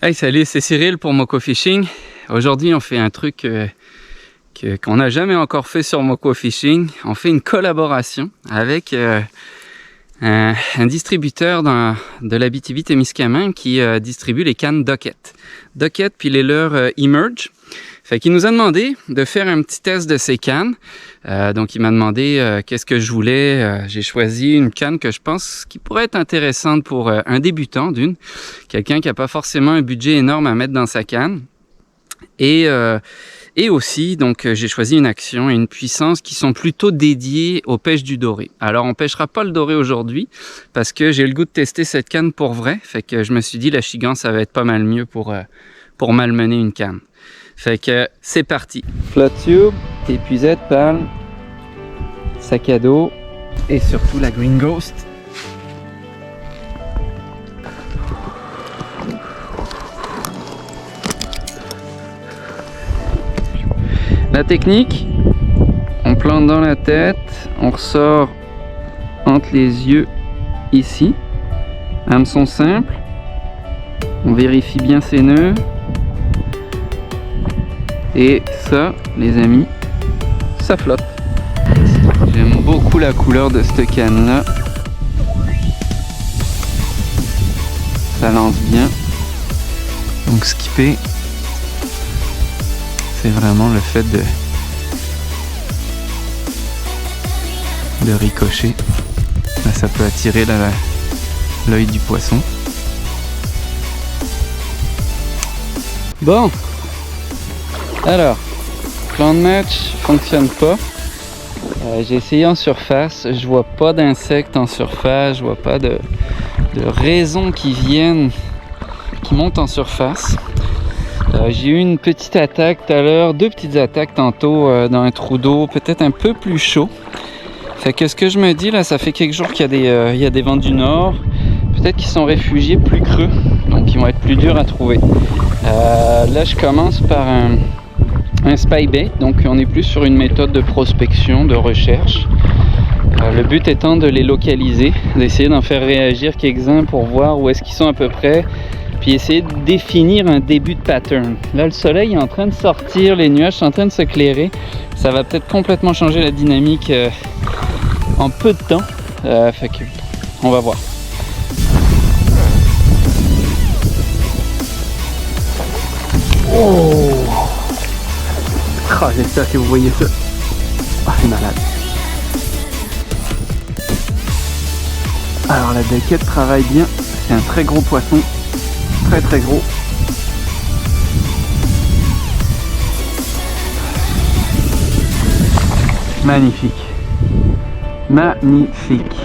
Hey, salut, c'est Cyril pour Moko Fishing. Aujourd'hui, on fait un truc qu'on n'a jamais encore fait sur Moko Fishing. On fait une collaboration avec un distributeur de l'Abitibi-Témiscamingue qui distribue les cannes Duckett. Duckett puis les leurres Emerge. Fait qu'il nous a demandé de faire un petit test de ces cannes. Donc, il m'a demandé qu'est-ce que je voulais. J'ai choisi une canne que je pense qui pourrait être intéressante pour un débutant quelqu'un qui n'a pas forcément un budget énorme à mettre dans sa canne. Et aussi, donc, j'ai choisi une action et une puissance qui sont plutôt dédiées aux pêches du doré. Alors, on pêchera pas le doré aujourd'hui parce que j'ai le goût de tester cette canne pour vrai. Fait que je me suis dit, la chigan, ça va être pas mal mieux pour malmener une canne. Fait que c'est parti. Float tube, épuisette, palme, sac à dos et surtout la Green Ghost. La technique, on plante dans la tête, on ressort entre les yeux ici. Hameçon simple, on vérifie bien ses nœuds. Et ça, les amis, ça flotte. J'aime beaucoup la couleur de cette canne là. Ça lance bien. Donc skipper, c'est vraiment le fait de ricocher. Là, ça peut attirer l'œil du poisson. Bon. Alors, plan de match fonctionne pas. J'ai essayé en surface, je vois pas d'insectes en surface, je vois pas de raisons qui montent en surface. J'ai eu une petite attaque tout à l'heure, deux petites attaques tantôt dans un trou d'eau, peut-être un peu plus chaud. Fait que ce que je me dis là, ça fait quelques jours qu'il y a des vents du nord. Peut-être qu'ils sont réfugiés plus creux, donc ils vont être plus durs à trouver. Là, je commence par un spy bait, donc on est plus sur une méthode de prospection, de recherche. Le but étant de les localiser, d'essayer d'en faire réagir quelques-uns pour voir où est-ce qu'ils sont à peu près, puis essayer de définir un début de pattern. Là, le soleil est en train de sortir, les nuages sont en train de s'éclairer. Ça va peut-être complètement changer la dynamique en peu de temps. Fait que on va voir. Oh! Oh, j'espère que vous voyez ça. Ah, c'est malade. Alors la Duckett travaille bien. C'est un très gros poisson. Très très gros. Magnifique. Magnifique.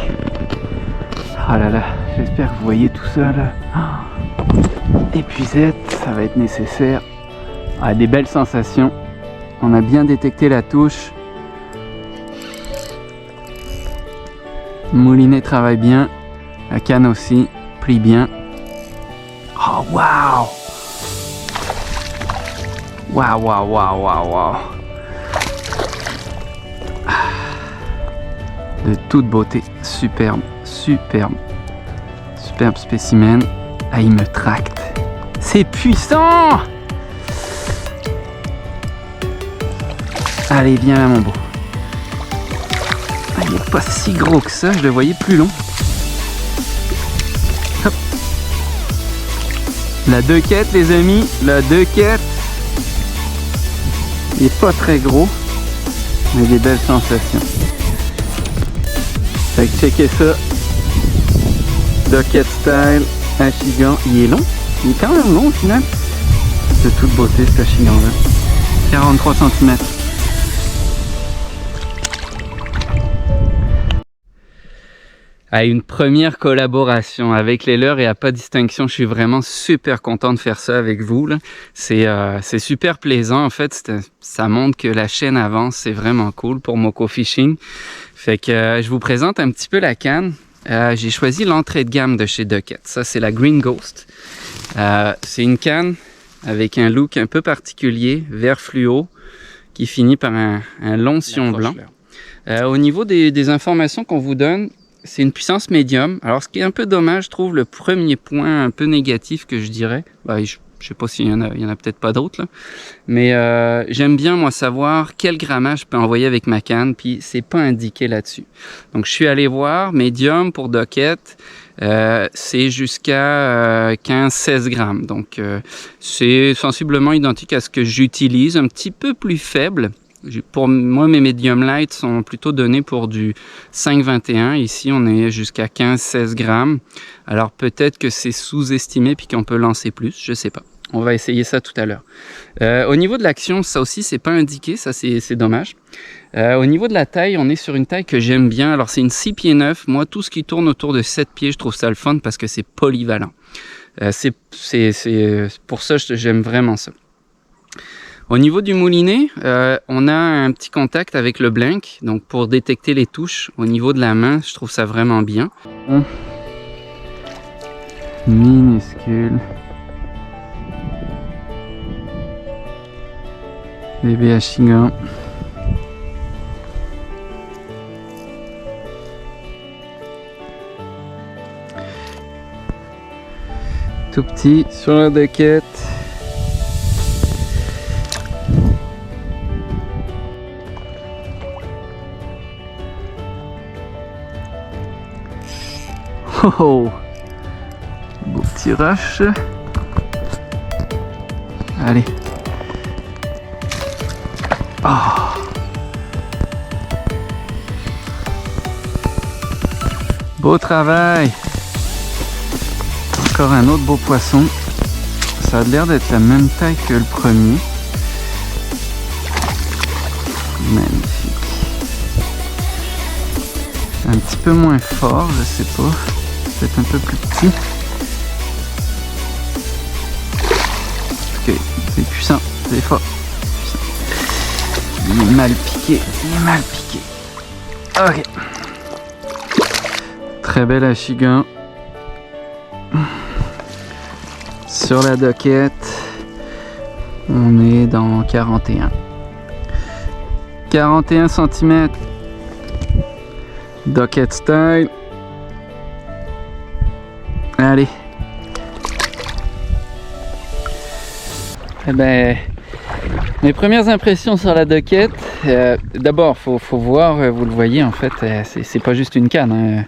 Ah là là, j'espère que vous voyez tout ça là. Épuisette, ça va être nécessaire. Ah, des belles sensations. On a bien détecté la touche. Moulinet travaille bien. La canne aussi plie bien. Oh waouh! Waouh, waouh, waouh, waouh, waouh! De toute beauté. Superbe, superbe. Superbe spécimen. Ah, il me tracte. C'est puissant! Allez, viens là mon beau. Ah, il n'est pas si gros que ça, je le voyais plus long. Hop. La Duckett les amis, la Duckett. Il n'est pas très gros, mais des belles sensations. Fait que checkez ça. Duckett style, achigan. Il est long, il est quand même long au final. De toute beauté cet achigan là. 43 cm. À une première collaboration avec les leurres et à pas de distinction, je suis vraiment super content de faire ça avec vous. C'est super plaisant en fait, ça montre que la chaîne avance, c'est vraiment cool pour Moko Fishing. Fait que je vous présente un petit peu la canne. J'ai choisi l'entrée de gamme de chez Duckett, ça c'est la Green Ghost. C'est une canne avec un look un peu particulier, vert fluo, qui finit par un long sillon blanc. Au niveau des informations qu'on vous donne, c'est une puissance médium. Alors ce qui est un peu dommage, je trouve, le premier point un peu négatif que je dirais, je sais pas s'il y en a peut-être pas d'autres là, mais j'aime bien moi savoir quel grammage je peux envoyer avec ma canne, puis c'est pas indiqué là-dessus. Donc je suis allé voir, médium pour docket, c'est jusqu'à 15-16 grammes. Donc c'est sensiblement identique à ce que j'utilise, un petit peu plus faible. Pour moi, mes medium light sont plutôt donnés pour du 5,21. Ici, on est jusqu'à 15-16 grammes. Alors peut-être que c'est sous-estimé puis qu'on peut lancer plus, je sais pas. On va essayer ça tout à l'heure. Au niveau de l'action, ça aussi, c'est pas indiqué, ça c'est dommage. Au niveau de la taille, on est sur une taille que j'aime bien. Alors c'est une 6 pieds 9. Moi, tout ce qui tourne autour de 7 pieds, je trouve ça le fun parce que c'est polyvalent. C'est pour ça que j'aime vraiment ça. Au niveau du moulinet, on a un petit contact avec le blank, donc pour détecter les touches au niveau de la main, je trouve ça vraiment bien. Minuscule. Bébé Achigan. Tout petit sur la docket. Oh, beau petit rush. Allez. Oh. Beau travail. Encore un autre beau poisson. Ça a l'air d'être la même taille que le premier. Magnifique. Un petit peu moins fort, je sais pas. Peut-être un peu plus petit. Ok, c'est puissant, c'est fort. Il est mal piqué, Ok. Très bel achigan. Sur la docket, on est dans 41. 41 cm. Docket style. Allez. Eh ben, mes premières impressions sur la docket. D'abord, faut voir, vous le voyez en fait, c'est pas juste une canne. Hein.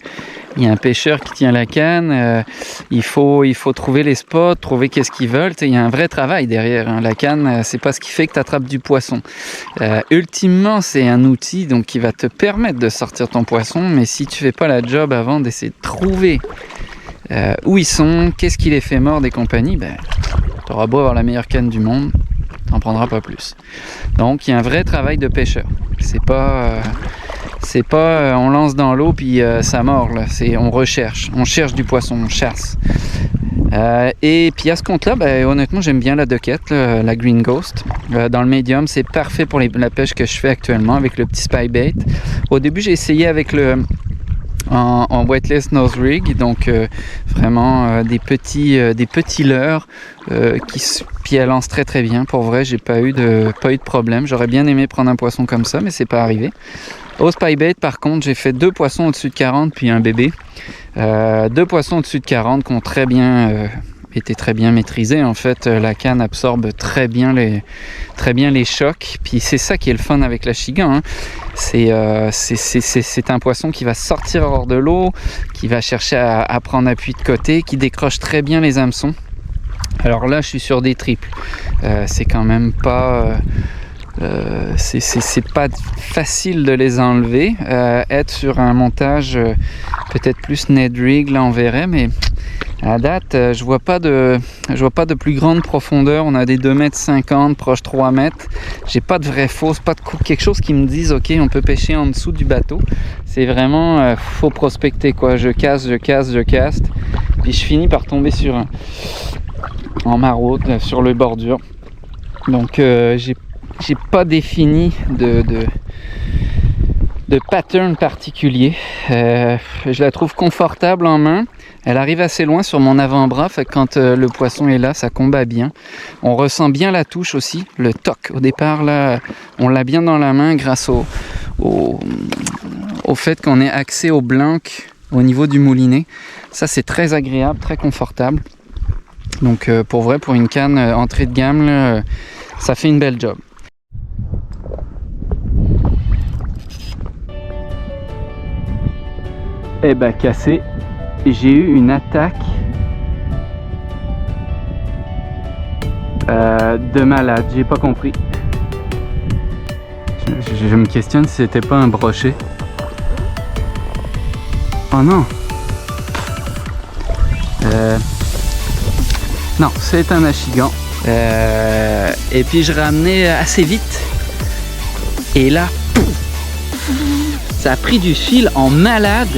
Il y a un pêcheur qui tient la canne. Il faut trouver les spots, trouver qu'est-ce qu'ils veulent. Il y a un vrai travail derrière. Hein. La canne, c'est pas ce qui fait que tu attrapes du poisson. Ultimement, c'est un outil donc qui va te permettre de sortir ton poisson. Mais si tu fais pas la job avant d'essayer de trouver où ils sont, qu'est-ce qui les fait mordre et compagnie, tu auras beau avoir la meilleure canne du monde, t'en prendras pas plus. Donc il y a un vrai travail de pêcheur. C'est pas on lance dans l'eau puis ça mord là. On cherche du poisson, on chasse. Et puis à ce compte-là, honnêtement j'aime bien la docket, la Green Ghost. Dans le médium, c'est parfait pour la pêche que je fais actuellement avec le petit spy bait. Au début j'ai essayé avec en weightless nose rig, donc vraiment des petits leurres puis elle lance très très bien. Pour vrai, j'ai pas eu de problème. J'aurais bien aimé prendre un poisson comme ça, mais c'est pas arrivé. Au spy-bait, par contre, j'ai fait 2 poissons au-dessus de 40 puis un bébé. 2 poissons au-dessus de 40 qui ont très bien été très bien maîtrisés. En fait, la canne absorbe très bien les chocs. Puis c'est ça qui est le fun avec l'achigan. Hein. C'est un poisson qui va sortir hors de l'eau, qui va chercher à prendre appui de côté, qui décroche très bien les hameçons. Alors là, je suis sur des triples. C'est quand même pas... c'est pas facile de les enlever. Être sur un montage peut-être plus Ned Rig, là on verrait, mais à date je vois pas de plus grande profondeur. On a des 2,50 m, proche 3 mètres. J'ai pas de vraie fosse, pas de quelque chose qui me dise ok on peut pêcher en dessous du bateau. C'est vraiment faut prospecter quoi. Je caste, puis je finis par tomber en maraude sur le bordure. Donc j'ai pas défini de pattern particulier. Je la trouve confortable en main. Elle arrive assez loin sur mon avant-bras, fait que quand le poisson est là, ça combat bien. On ressent bien la touche aussi, le toc. Au départ, là, on l'a bien dans la main grâce au fait qu'on ait accès au blanc au niveau du moulinet. Ça c'est très agréable, très confortable. Donc pour vrai, pour une canne entrée de gamme, là, ça fait une belle job. Eh ben cassé, j'ai eu une attaque de malade, j'ai pas compris. Je me questionne si c'était pas un brochet. Oh non. Non, c'est un achigan. Et puis je ramenais assez vite. Et là, ça a pris du fil en malade.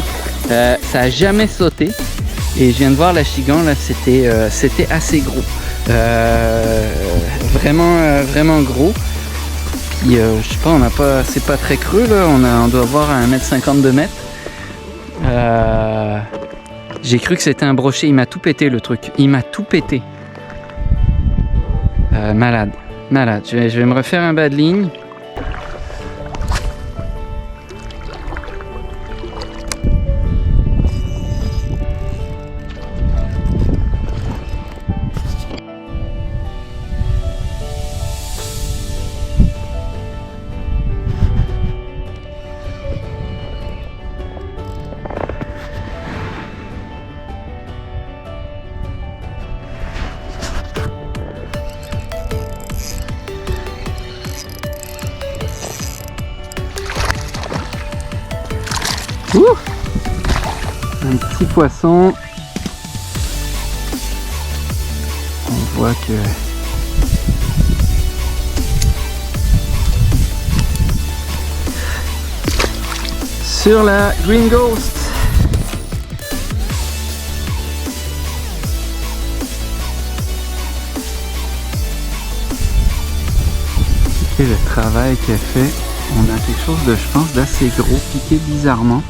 Ça a jamais sauté. Et je viens de voir l'achigan, là, c'était assez gros. Vraiment gros. Puis je sais pas, c'est pas très creux là, on doit avoir à 1m50 de mètre. J'ai cru que c'était un brochet, il m'a tout pété le truc, il m'a tout pété. Malade. Je vais me refaire un bas de ligne. Ouh, un petit poisson. On voit que sur la Green Ghost. Et le travail qu'elle fait, on a quelque chose de, je pense, d'assez gros, piqué bizarrement.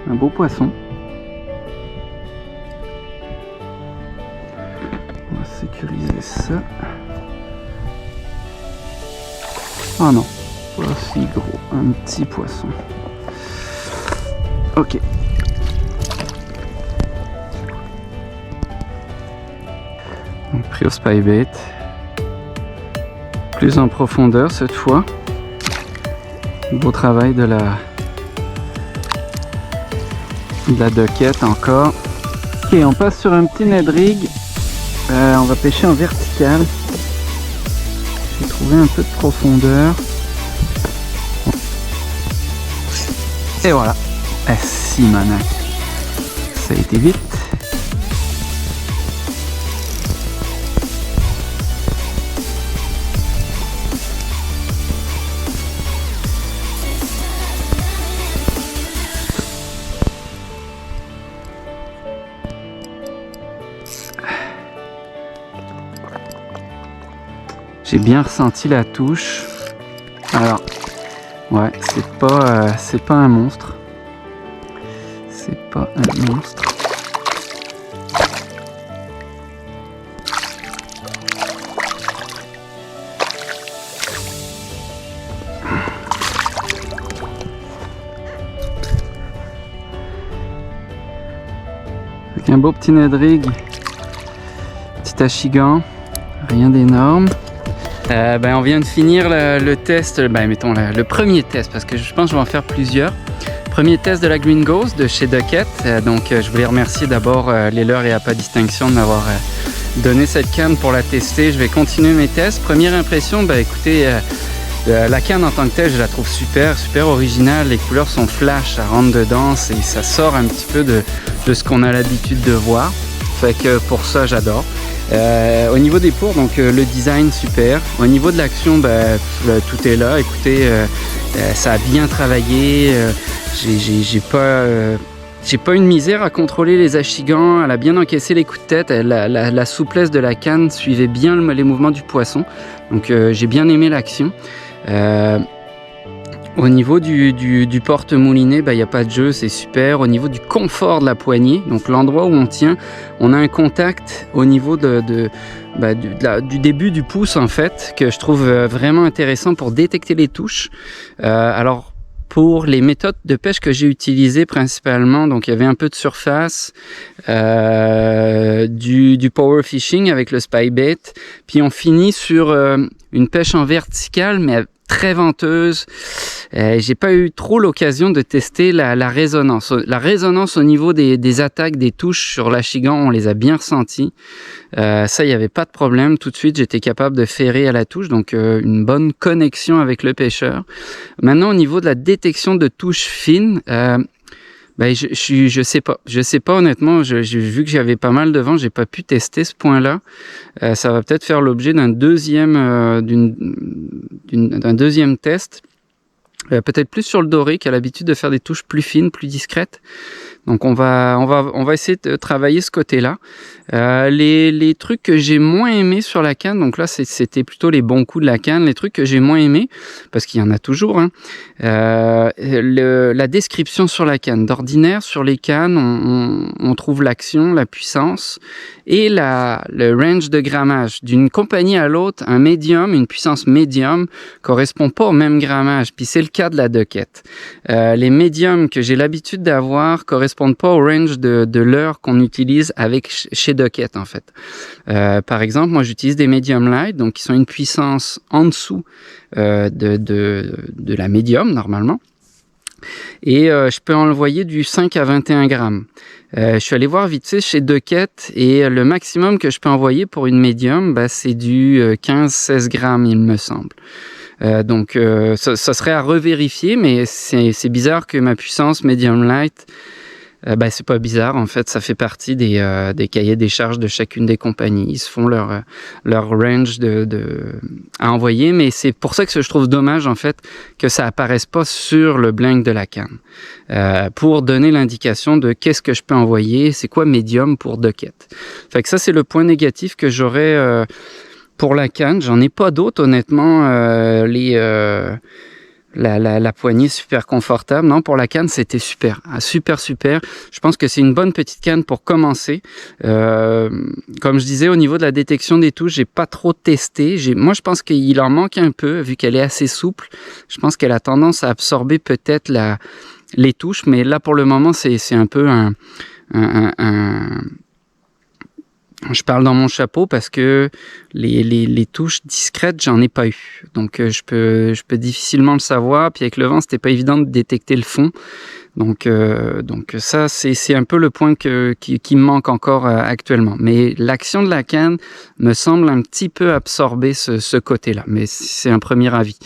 Un beau poisson. On va sécuriser ça. Oh non, pas si gros, un petit poisson. Ok. Donc pris au spybait. Plus en profondeur cette fois. Beau travail de la doquette encore. Ok, on passe sur un petit Ned rig. On va pêcher en vertical. J'ai trouvé un peu de profondeur. Et voilà. Si manac. Ça a été vite. J'ai bien ressenti la touche. Alors, ouais, c'est pas un monstre. C'est pas un monstre. Avec un beau petit Ned rig, petit achigan, rien d'énorme. On vient de finir le test, mettons le premier test, parce que je pense que je vais en faire plusieurs. Premier test de la Green Ghost de chez Duckett. Je voulais remercier d'abord les Leurre et Appât Distinction de m'avoir donné cette canne pour la tester. Je vais continuer mes tests. Première impression, écoutez, la canne en tant que telle, je la trouve super originale. Les couleurs sont flash, ça rentre dedans et ça sort un petit peu de ce qu'on a l'habitude de voir. Fait que pour ça, j'adore. Au niveau des pour, donc le design super. Au niveau de l'action, tout est là. Écoutez, ça a bien travaillé. J'ai pas une misère à contrôler les achigans. Elle a bien encaissé les coups de tête. La souplesse de la canne suivait bien les mouvements du poisson. Donc j'ai bien aimé l'action. Au niveau du porte-moulinet, il n'y a pas de jeu, c'est super. Au niveau du confort de la poignée, donc l'endroit où on tient, on a un contact au niveau du début du pouce en fait, que je trouve vraiment intéressant pour détecter les touches. Alors pour les méthodes de pêche que j'ai utilisées principalement, donc il y avait un peu de surface, du power fishing avec le spy-bait, puis on finit sur une pêche en verticale, mais très venteuse. J'ai pas eu trop l'occasion de tester la résonance. La résonance au niveau des attaques, des touches sur l'achigan, on les a bien ressenties. Ça, il n'y avait pas de problème. Tout de suite, j'étais capable de ferrer à la touche, donc une bonne connexion avec le pêcheur. Maintenant, au niveau de la détection de touches fines, je sais pas honnêtement. J'ai vu que j'avais pas mal de vent, j'ai pas pu tester ce point-là. Ça va peut-être faire l'objet d'un deuxième test. Peut-être plus sur le doré qui a l'habitude de faire des touches plus fines, plus discrètes. Donc on va essayer de travailler ce côté-là. Les trucs que j'ai moins aimés sur la canne, donc là c'était plutôt les bons coups de la canne. Les trucs que j'ai moins aimés, parce qu'il y en a toujours, la description sur la canne. D'ordinaire, sur les cannes, on trouve l'action, la puissance et le range de grammage. D'une compagnie à l'autre, un médium, une puissance médium correspond pas au même grammage. Puis c'est le cas de la doquette. Les médiums que j'ai l'habitude d'avoir correspondent pas au range de l'heure qu'on utilise chez Docket en fait. Par exemple, moi j'utilise des medium light, donc qui sont une puissance en dessous de la médium normalement. Et je peux envoyer du 5 à 21 grammes. Je suis allé voir vite fait chez Docket et le maximum que je peux envoyer pour une médium, c'est du 15-16 grammes il me semble. Donc ça serait à revérifier, mais c'est bizarre que ma puissance medium light, c'est pas bizarre en fait, ça fait partie des cahiers des charges de chacune des compagnies. Ils se font leur range à envoyer, mais c'est pour ça que je trouve dommage en fait que ça apparaisse pas sur le blank de la canne, pour donner l'indication de qu'est-ce que je peux envoyer, c'est quoi médium pour Docket. Fait que ça c'est le point négatif que j'aurais pour la canne. J'en ai pas d'autres honnêtement. La poignée super confortable. Non, pour la canne, c'était super. Super. Je pense que c'est une bonne petite canne pour commencer. Comme je disais, au niveau de la détection des touches, j'ai pas trop testé. Moi, je pense qu'il en manque un peu, vu qu'elle est assez souple. Je pense qu'elle a tendance à absorber peut-être les touches, mais là, pour le moment, c'est un peu je parle dans mon chapeau parce que les touches discrètes, j'en ai pas eu. Donc je peux difficilement le savoir. Puis avec le vent, c'était pas évident de détecter le fond. Donc ça, c'est un peu le point qui me manque encore actuellement. Mais l'action de la canne me semble un petit peu absorber ce côté-là. Mais c'est un premier avis.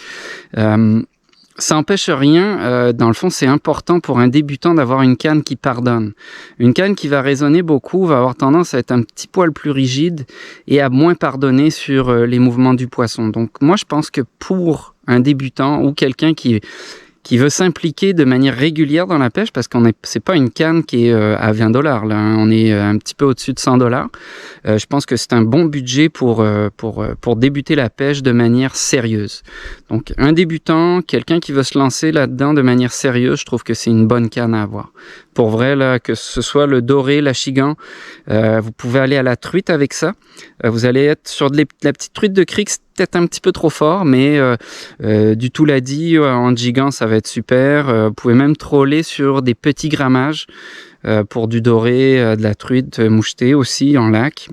Ça n'empêche rien, dans le fond, c'est important pour un débutant d'avoir une canne qui pardonne. Une canne qui va résonner beaucoup va avoir tendance à être un petit poil plus rigide et à moins pardonner sur les mouvements du poisson. Donc moi, je pense que pour un débutant ou quelqu'un qui veut s'impliquer de manière régulière dans la pêche, parce c'est pas une canne qui est à $20 là, on est un petit peu au-dessus de $100. Je pense que c'est un bon budget pour débuter la pêche de manière sérieuse. Donc un débutant, quelqu'un qui veut se lancer là-dedans de manière sérieuse, je trouve que c'est une bonne canne à avoir. Pour vrai, là, que ce soit le doré, l'achigan, vous pouvez aller à la truite avec ça. Vous allez être sur la petite truite de crique, c'est peut-être un petit peu trop fort, mais du touladi en gigant, ça va être super. Vous pouvez même troller sur des petits grammages pour du doré, de la truite mouchetée aussi en lac.